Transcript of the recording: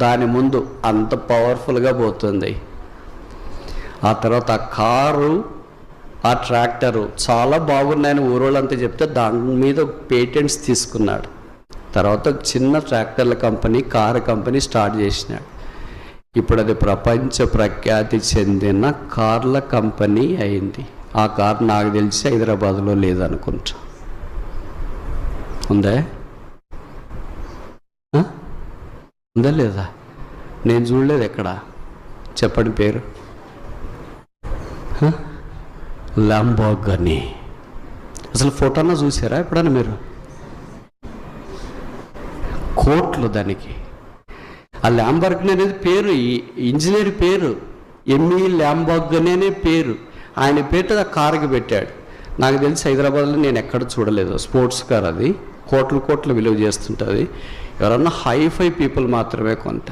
దాని ముందు అంత పవర్ఫుల్గా పోతుంది. ఆ తర్వాత ఆ కారు, ఆ ట్రాక్టరు చాలా బాగున్నాయని ఊరోళ్ళంతా చెప్తే దాని మీద పేటెంట్స్ తీసుకున్నాడు. తర్వాత చిన్న ట్రాక్టర్ల కంపెనీ, కారు కంపెనీ స్టార్ట్ చేసినాడు. ఇప్పుడు అది ప్రపంచ ప్రఖ్యాతి చెందిన కార్ల కంపెనీ అయింది. ఆ కార్ నాకు తెలిసి హైదరాబాద్లో లేదనుకుంటా. ఉందా? ఉందా లేదా? నేను చూడలేదు ఎక్కడ. చెప్పండి పేరు. ల్యాంబోర్గిని. అసలు ఫోటోనా చూసారా ఎప్పుడన్నా మీరు? కోట్లు దానికి. ఆ ల్యాంబోర్గిని అనేది పేరు, ఇంజనీర్ పేరు. ఎమ్మి ల్యాంబోర్గిని అనే పేరు. ఆయన పేరు ఆ కారుకి పెట్టాడు. నాకు తెలిసి హైదరాబాద్లో నేను ఎక్కడ చూడలేదు. స్పోర్ట్స్ కార్ అది. కోట్లు విలువ చేస్తుంటుంది. ఎవరన్నా హైఫై పీపుల్ మాత్రమే కొంటారు.